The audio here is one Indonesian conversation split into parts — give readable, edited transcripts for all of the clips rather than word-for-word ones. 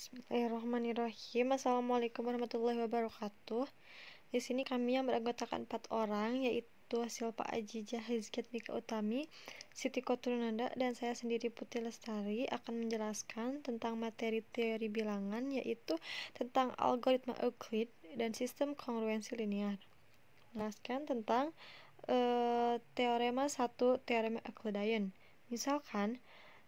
Bismillahirrahmanirrahim. Assalamualaikum warahmatullahi wabarakatuh. Di sini kami yang beranggotakan 4 orang, yaitu Silpa Ajijah Hizkiat Mika Utami, Siti Kotrunanda, dan saya sendiri Putri Lestari akan menjelaskan tentang materi teori bilangan, yaitu tentang algoritma Euclid dan sistem kongruensi linear. Menjelaskan tentang teorema 1, teorema Euclidean. Misalkan,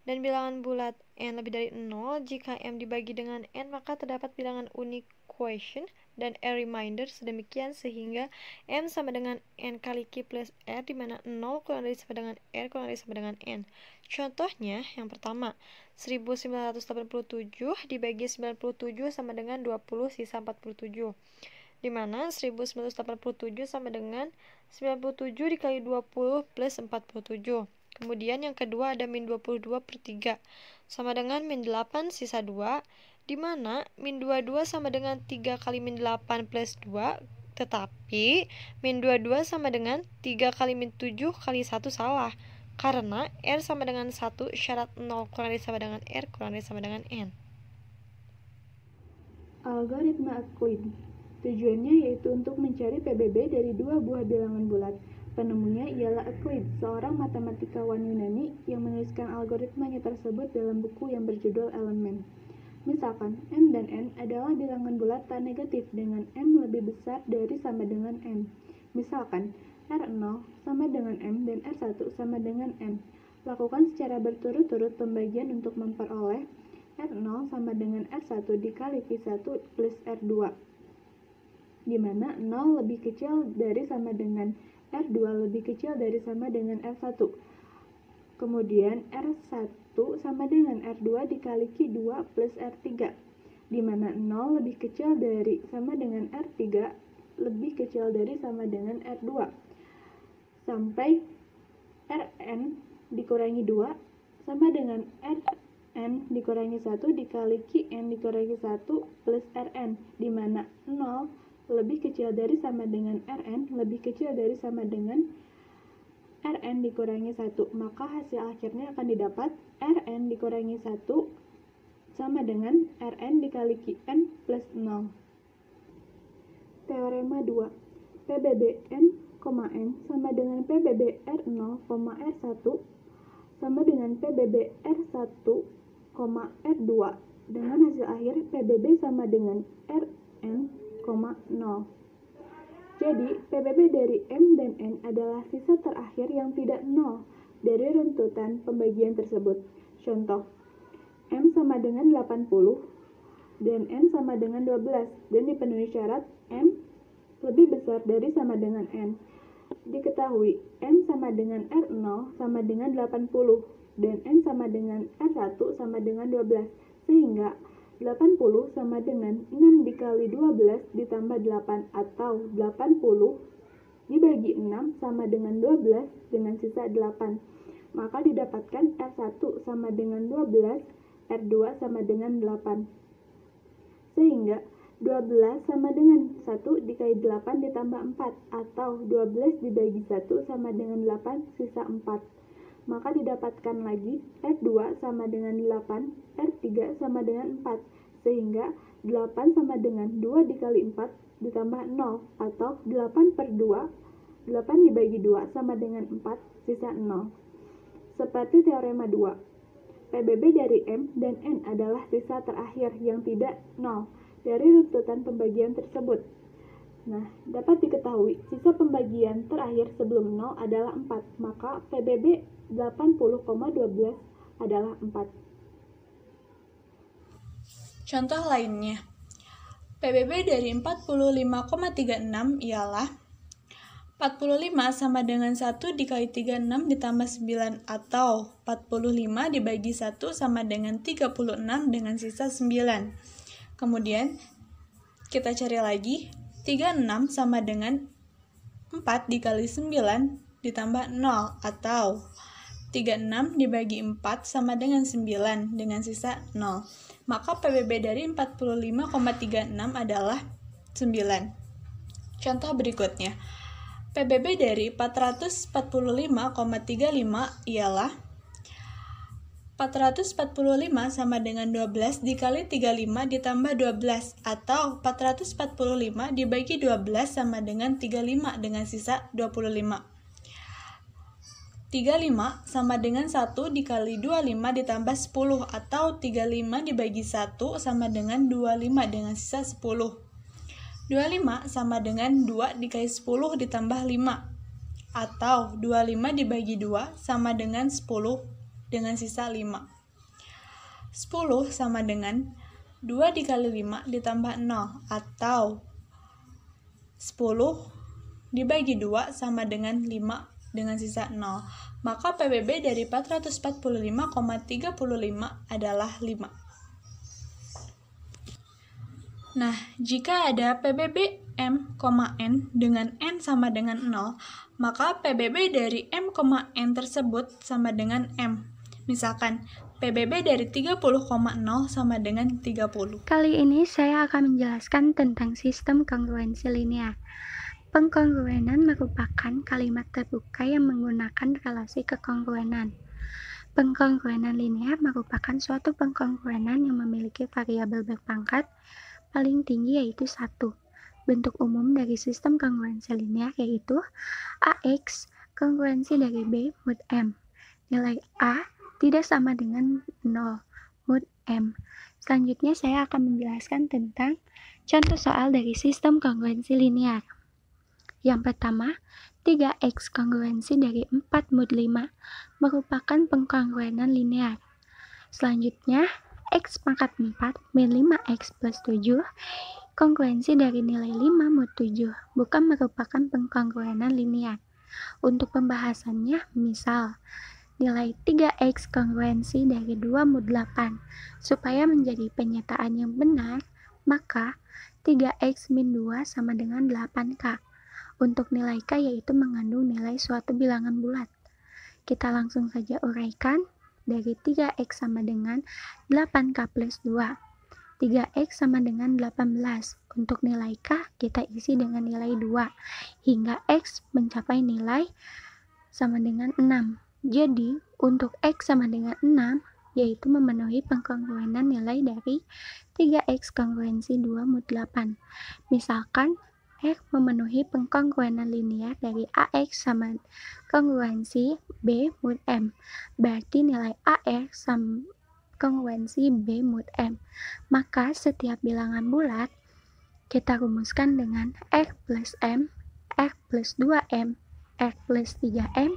dan bilangan bulat n lebih dari 0, jika m dibagi dengan n maka terdapat bilangan unik quotient dan r remainder sedemikian sehingga m sama dengan n kali q plus r, di mana 0 kurang dari sama dengan r kurang dari sama dengan n. Contohnya yang pertama, 1987 dibagi 97 sama dengan 20 sisa 47, di mana 1987 sama dengan 97 dikali 20 plus 47. Kemudian yang kedua ada min 22 per 3 sama dengan min 8 sisa 2, di mana min 22 sama dengan 3 kali min 8 plus 2, tetapi min 22 sama dengan 3 kali min 7 kali 1 salah, karena r sama dengan 1, syarat 0 kurang dari sama dengan r kurang dari sama dengan n. Algoritma Euclid tujuannya yaitu untuk mencari PBB dari dua buah bilangan bulat. Penemunya ialah Euclid, seorang matematikawan Yunani yang menuliskan algoritmanya tersebut dalam buku yang berjudul Elements. Misalkan, m dan n adalah bilangan bulat tak negatif dengan m lebih besar dari sama dengan n. Misalkan, R0 sama dengan m dan R1 sama dengan n. Lakukan secara berturut-turut pembagian untuk memperoleh R0 sama dengan R1 dikali Q1 plus R2, di mana 0 lebih kecil dari sama dengan R2 lebih kecil dari sama dengan R1. Kemudian R1 sama dengan R2 dikali Q2 plus R3, di mana 0 lebih kecil dari sama dengan R3 lebih kecil dari sama dengan R2, sampai Rn dikurangi 2 sama dengan Rn dikurangi 1 dikali Qn dikurangi 1 plus Rn, di mana 0 lebih kecil dari sama dengan Rn lebih kecil dari sama dengan Rn dikurangi 1, maka hasil akhirnya akan didapat Rn dikurangi 1 sama dengan Rn dikali Qn plus 0. Teorema 2, PBB n, n sama dengan PBB R0, R1 sama dengan PBB R1, R2, dengan hasil akhir PBB sama dengan Rn, 0. Jadi, PBB dari M dan N adalah sisa terakhir yang tidak 0 dari runtutan pembagian tersebut. Contoh, M sama dengan 80 dan N sama dengan 12 dan dipenuhi syarat M lebih besar dari sama dengan N. Diketahui M sama dengan R0 sama dengan 80 dan N sama dengan R1 sama dengan 12, sehingga 80 sama dengan 6 dikali 12 ditambah 8 atau 80 dibagi 6 sama dengan 12 dengan sisa 8. Maka didapatkan R1 sama dengan 12, R2 sama dengan 8. Sehingga 12 sama dengan 1 dikali 8 ditambah 4 atau 12 dibagi 1 sama dengan 8 sisa 4. Maka didapatkan lagi R2 sama dengan 8, R3 sama dengan 4, sehingga 8 sama dengan 2 dikali 4 ditambah 0 atau 8 per 2, 8 dibagi 2 sama dengan 4, sisa 0. Seperti teorema 2, PBB dari M dan N adalah sisa terakhir yang tidak 0 dari runtutan pembagian tersebut. Nah, dapat diketahui sisa pembagian terakhir sebelum 0 adalah 4, maka PBB 80,12 adalah 4. Contoh lainnya, PBB dari 45,36 ialah 45 sama dengan 1 dikali 36 ditambah 9 atau 45 dibagi 1 sama dengan 36 dengan sisa 9. Kemudian kita cari lagi, 36 sama dengan 4 dikali 9 ditambah 0 atau 36 dibagi 4 sama dengan 9 dengan sisa 0. Maka PBB dari 45,36 adalah 9. Contoh berikutnya, PBB dari 445,35 ialah 445 sama dengan 12 dikali 35 ditambah 12, atau 445 dibagi 12 sama dengan 35 dengan sisa 25. 35 sama dengan 1 dikali 25 ditambah 10, atau 35 dibagi 1 sama dengan 25 dengan sisa 10. 25 sama dengan 2 dikali 10 ditambah 5, atau 25 dibagi 2 sama dengan 10 dengan sisa 5. 10 sama dengan 2 dikali 5 ditambah 0, atau 10 dibagi 2 sama dengan 5 dengan sisa 0. Maka PBB dari 445,35 adalah 5. Nah, jika ada PBB M, N dengan N sama dengan 0, maka PBB dari M, N tersebut sama dengan M. Misalkan, PBB dari 30,0 sama dengan 30. Kali ini saya akan menjelaskan tentang sistem kongruensi linear. Pengkongruenan merupakan kalimat terbuka yang menggunakan relasi kekongruenan. Pengkongruenan linear merupakan suatu pengkongruenan yang memiliki variabel berpangkat paling tinggi yaitu 1. Bentuk umum dari sistem kongruensi linear yaitu AX kongruensi dari B mod M. Nilai A tidak sama dengan 0 mod M. Selanjutnya saya akan menjelaskan tentang contoh soal dari sistem kongruensi linear. Yang pertama, 3x kongruensi dari 4 mod 5 merupakan pengkongruenan linear. Selanjutnya, x pangkat 4 min 5x plus 7 kongruensi dari nilai 5 mod 7 bukan merupakan pengkongruenan linear. Untuk pembahasannya, misal, nilai 3x kongruensi dari 2 mod 8. Supaya menjadi penyataan yang benar, maka 3x min 2 sama dengan 8k. Untuk nilai k yaitu mengandung nilai suatu bilangan bulat. Kita langsung saja uraikan. Dari 3x sama dengan 8k plus 2. 3x sama dengan 18. Untuk nilai k kita isi dengan nilai 2 hingga x mencapai nilai sama dengan 6. Jadi untuk x sama dengan 6 yaitu memenuhi pengkongruenan nilai dari 3x kongruensi 2 mod 8. Misalkan X memenuhi pengkongruenan linear dari AX sama kongruensi B mod M. Berarti nilai AX sama kongruensi B mod M. Maka setiap bilangan bulat kita rumuskan dengan X plus M, X plus 2M, X plus 3M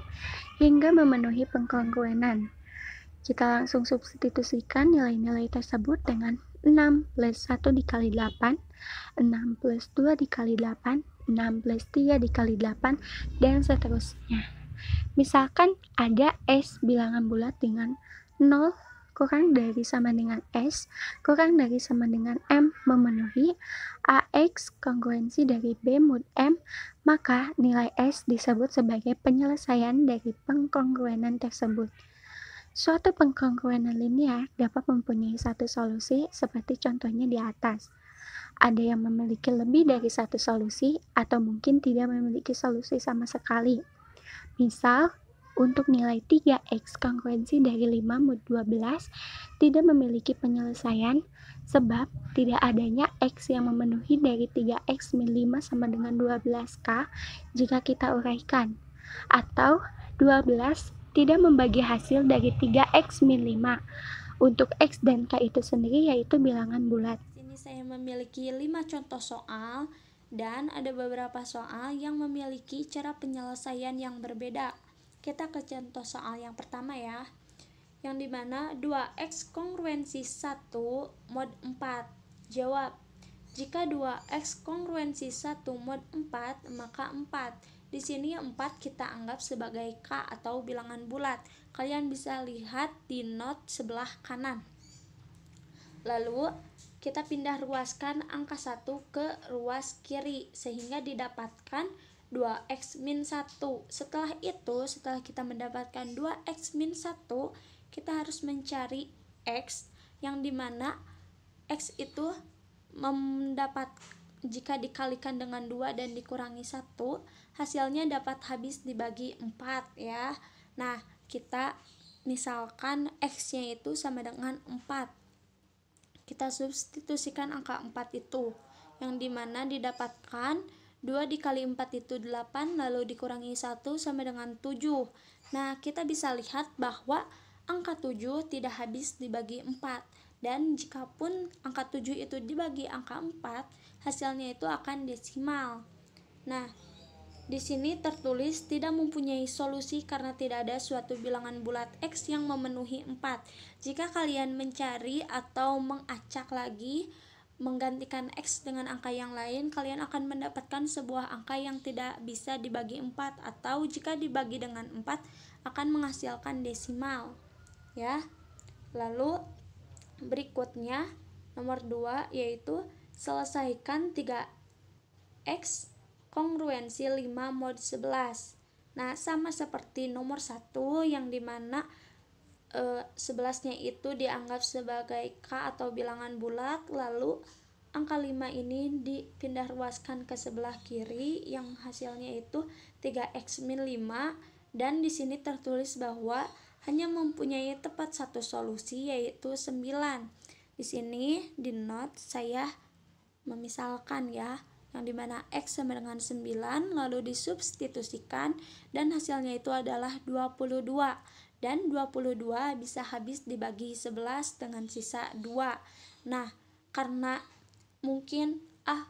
hingga memenuhi pengkongruenan. Kita langsung substitusikan nilai-nilai tersebut dengan 6 plus 1 dikali 8, 6 plus 2 dikali 8, 6 plus 3 dikali 8, dan seterusnya. Misalkan ada S bilangan bulat dengan 0 kurang dari sama dengan S kurang dari sama dengan M memenuhi AX kongruensi dari B mod M, maka nilai S disebut sebagai penyelesaian dari pengkongruenan tersebut. Suatu pengkongruenan linear dapat mempunyai satu solusi seperti contohnya di atas. Ada yang memiliki lebih dari satu solusi atau mungkin tidak memiliki solusi sama sekali. Misal, untuk nilai 3x kongruensi dari 5 mod 12 tidak memiliki penyelesaian sebab tidak adanya x yang memenuhi dari 3x min 5 sama dengan 12k jika kita uraikan. Atau 12 tidak membagi hasil dari 3x min 5. Untuk x dan k itu sendiri yaitu bilangan bulat. Sini saya memiliki 5 contoh soal dan ada beberapa soal yang memiliki cara penyelesaian yang berbeda. Kita ke contoh soal yang pertama ya, yang dimana 2x kongruensi 1 mod 4. Jawab, jika 2x kongruensi 1 mod 4, maka 4. Di sini 4 kita anggap sebagai k atau bilangan bulat. Kalian bisa lihat di not sebelah kanan. Lalu kita pindah ruaskan angka 1 ke ruas kiri sehingga didapatkan 2x min 1. Setelah itu, setelah kita mendapatkan 2x min 1, kita harus mencari x yang dimana x itu mendapat jika dikalikan dengan 2 dan dikurangi 1, hasilnya dapat habis dibagi 4 ya. Nah, kita misalkan X-nya itu sama dengan 4. Kita substitusikan angka 4 itu, yang dimana didapatkan 2 dikali 4 itu 8, lalu dikurangi 1 sama dengan 7. Nah, kita bisa lihat bahwa angka 7 tidak habis dibagi 4. Dan jikapun angka 7 itu dibagi angka 4, hasilnya itu akan desimal. Nah, di sini tertulis tidak mempunyai solusi karena tidak ada suatu bilangan bulat X yang memenuhi 4. Jika kalian mencari atau mengacak lagi, menggantikan X dengan angka yang lain, kalian akan mendapatkan sebuah angka yang tidak bisa dibagi 4, atau jika dibagi dengan 4 akan menghasilkan desimal. Ya. Lalu berikutnya nomor 2 yaitu selesaikan 3X kongruensi 5 mod 11. Nah, sama seperti nomor 1 yang dimana 11-nya itu dianggap sebagai K atau bilangan bulat, lalu angka 5 ini dipindah ruaskan ke sebelah kiri yang hasilnya itu 3X min 5, dan di sini tertulis bahwa hanya mempunyai tepat satu solusi yaitu 9. Di sini di note saya memisalkan ya, yang dimana X sama dengan 9 lalu disubstitusikan dan hasilnya itu adalah 22, dan 22 bisa habis dibagi 11 dengan sisa 2. Nah, karena mungkin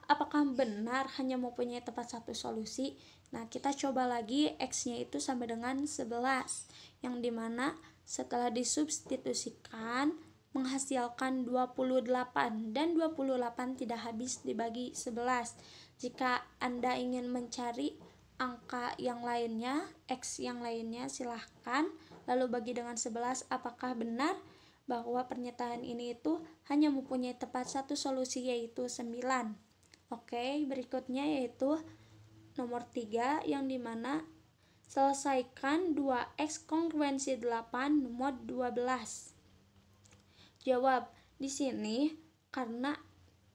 apakah benar hanya mempunyai tepat satu solusi, nah kita coba lagi X nya itu sama dengan 11, yang dimana setelah disubstitusikan menghasilkan 28, dan 28 tidak habis dibagi 11. Jika Anda ingin mencari angka yang lainnya, X yang lainnya, silahkan lalu bagi dengan 11. Apakah benar bahwa pernyataan ini itu hanya mempunyai tepat satu solusi yaitu 9? Oke, berikutnya yaitu nomor 3 yang dimana selesaikan 2X kongruensi 8 mod 12. Jawab, di sini karena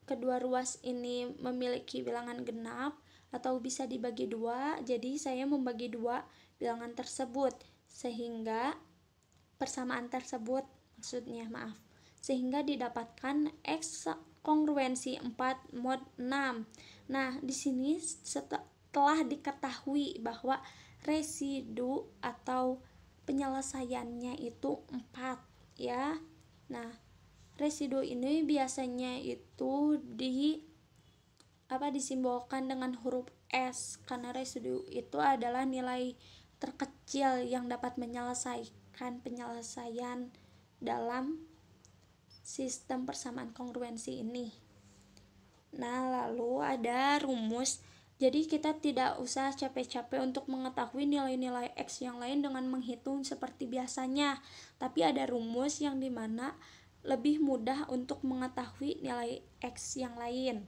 kedua ruas ini memiliki bilangan genap atau bisa dibagi 2, jadi saya membagi 2 bilangan tersebut sehingga persamaan tersebut sehingga didapatkan X kongruensi 4 mod 6. Nah, di sini setelah diketahui bahwa residu atau penyelesaiannya itu 4 ya. Nah, residu ini biasanya itu disimbolkan dengan huruf S, karena residu itu adalah nilai terkecil yang dapat menyelesaikan penyelesaian dalam sistem persamaan kongruensi ini. Nah, lalu ada rumus. Jadi kita tidak usah capek-capek untuk mengetahui nilai-nilai X yang lain dengan menghitung seperti biasanya, tapi ada rumus yang dimana lebih mudah untuk mengetahui nilai X yang lain.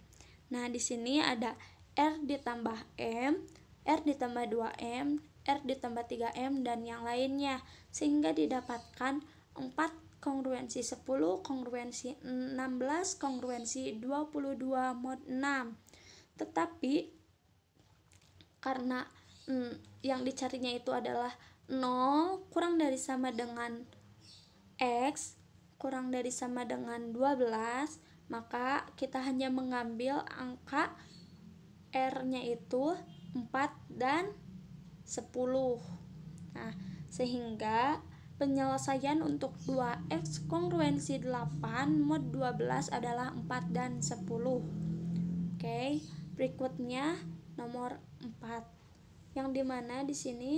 Nah, di sini ada R ditambah M, R ditambah 2M, R ditambah 3M, dan yang lainnya, sehingga didapatkan 4 kongruensi 10, kongruensi 16, kongruensi 22 mod 6. Tetapi karena yang dicarinya itu adalah 0 kurang dari sama dengan X kurang dari sama dengan 12, maka kita hanya mengambil angka R-nya itu 4 dan 10. Nah, sehingga penyelesaian untuk 2X kongruensi 8 mod 12 adalah 4 dan 10. Oke, berikutnya nomor 4. Yang dimana di sini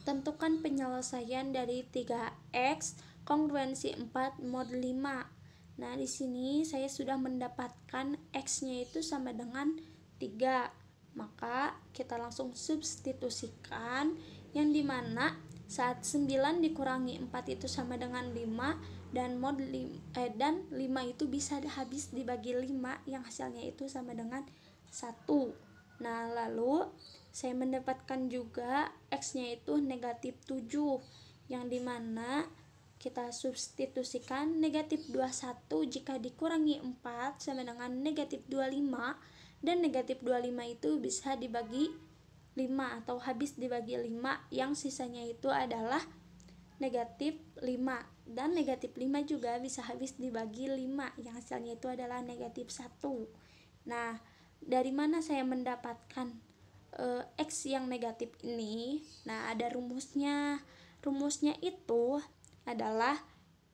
tentukan penyelesaian dari 3X kongruensi 4 mod 5. Nah, di sini saya sudah mendapatkan X-nya itu sama dengan 3. Maka kita langsung substitusikan, yang dimana saat 9 dikurangi 4 itu sama dengan 5, dan 5 itu bisa habis dibagi 5 yang hasilnya itu sama dengan 1. Nah, lalu saya mendapatkan juga X-nya itu negatif 7, yang dimana kita substitusikan negatif 21 jika dikurangi 4 sama dengan negatif 25, dan negatif 25 itu bisa dibagi 5 atau habis dibagi 5, yang sisanya itu adalah negatif 5, dan negatif 5 juga bisa habis dibagi 5 yang hasilnya itu adalah negatif 1. Nah, dari mana saya mendapatkan X yang negatif ini? Nah, ada rumusnya. Rumusnya itu adalah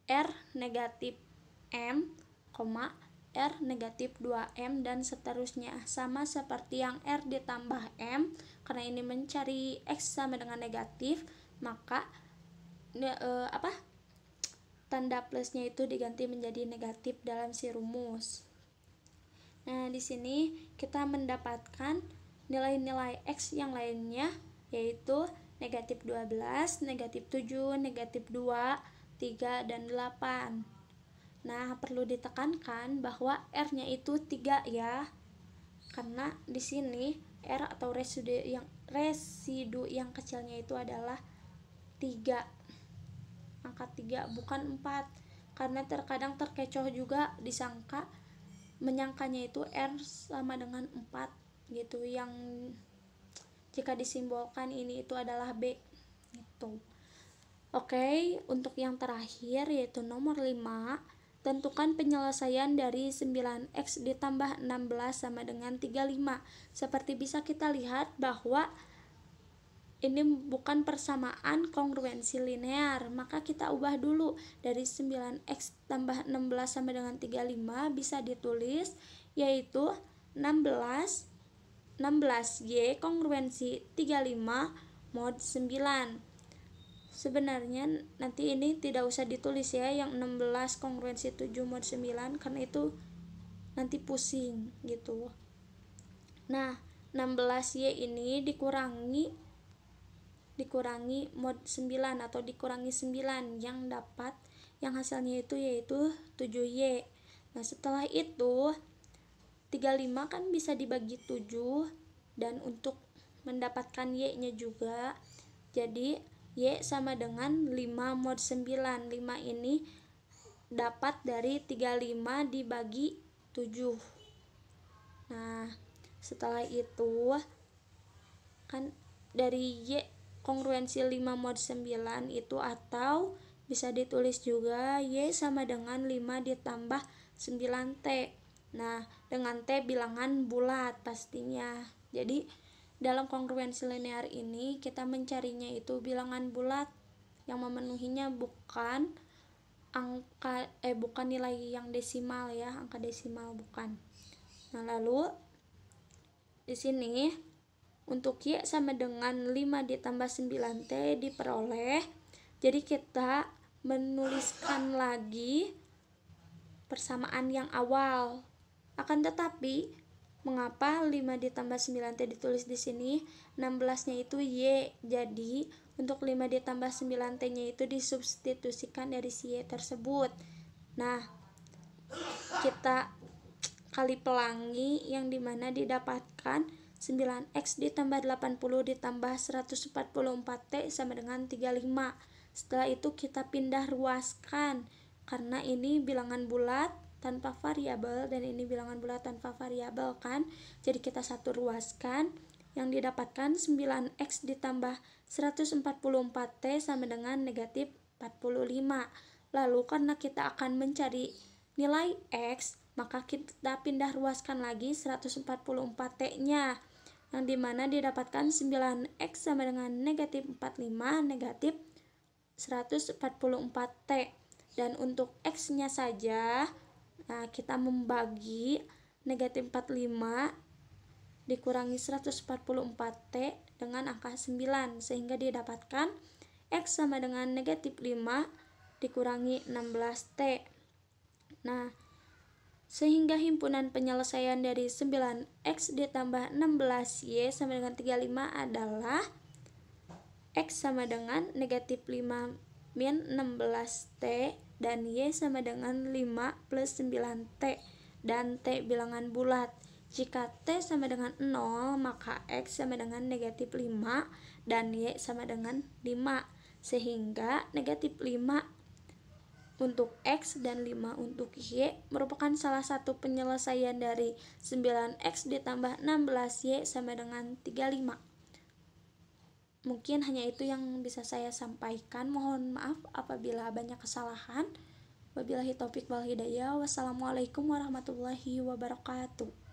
R negatif M, R negatif 2M dan seterusnya, sama seperti yang R ditambah M. Karena ini mencari X sama dengan negatif, maka tanda plusnya itu diganti menjadi negatif dalam si rumus. Nah, di sini kita mendapatkan nilai-nilai X yang lainnya, yaitu negatif 12, negatif 7, negatif 2, 3, dan 8. Nah, perlu ditekankan bahwa R-nya itu 3 ya. Karena di sini R atau residu yang kecilnya itu adalah 3. Angka 3 bukan 4. Karena terkadang terkecoh juga menyangkanya itu R sama dengan 4 gitu, yang jika disimbolkan ini itu adalah B gitu. Oke, untuk yang terakhir yaitu nomor 5, tentukan penyelesaian dari 9X ditambah 16 sama dengan 35. Seperti bisa kita lihat bahwa ini bukan persamaan kongruensi linear, maka kita ubah dulu. Dari 9X tambah 16 sama dengan 35 bisa ditulis yaitu 16Y kongruensi 35 mod 9. Sebenarnya nanti ini tidak usah ditulis ya, yang 16 kongruensi 7 mod 9, karena itu nanti pusing gitu. Nah, 16Y ini dikurangi mod 9 atau dikurangi 9 yang hasilnya itu yaitu 7Y. Nah, setelah itu 35 kan bisa dibagi 7, dan untuk mendapatkan Y-nya juga, jadi Y sama dengan 5 mod 9. 5 ini dapat dari 35 dibagi 7. Nah, setelah itu kan dari Y kongruensi 5 mod 9 itu, atau bisa ditulis juga Y sama dengan 5 ditambah 9T. Nah, dengan T bilangan bulat pastinya. Jadi dalam kongruensi linear ini kita mencarinya itu bilangan bulat yang memenuhinya, bukan nilai yang desimal ya, angka desimal bukan. Nah, lalu di sini untuk Y sama dengan 5 ditambah 9T diperoleh. Jadi kita menuliskan lagi persamaan yang awal. Akan tetapi, mengapa 5 ditambah 9T ditulis di sini? 16-nya itu Y. Jadi, untuk 5 ditambah 9T-nya itu disubstitusikan dari si Y tersebut. Nah, kita kali pelangi yang dimana didapatkan 9X ditambah 80 ditambah 144T sama dengan 35. Setelah itu kita pindah ruaskan, karena ini bilangan bulat tanpa variabel dan ini bilangan bulat tanpa variabel kan. Jadi kita satu ruaskan, yang didapatkan 9X ditambah 144T sama dengan negatif 45. Lalu karena kita akan mencari nilai X, maka kita pindah ruaskan lagi 144T-nya, yang dimana didapatkan 9X sama dengan negatif 45 negatif 144T. Dan untuk X-nya saja, nah kita membagi negatif 45 dikurangi 144T dengan angka 9, sehingga didapatkan X sama dengan negatif 5 dikurangi 16T. Nah, sehingga himpunan penyelesaian dari 9X ditambah 16Y sama dengan 35 adalah X sama dengan negatif 5 min 16T dan Y sama dengan 5 plus 9T dan T bilangan bulat. Jika T sama dengan 0, maka X sama dengan negatif 5 dan Y sama dengan 5, sehingga negatif 5 untuk X dan 5 untuk Y merupakan salah satu penyelesaian dari 9X ditambah 16Y sama dengan 35. Mungkin hanya itu yang bisa saya sampaikan. Mohon maaf apabila banyak kesalahan. Wabillahi taufik wal hidayah. Wassalamualaikum warahmatullahi wabarakatuh.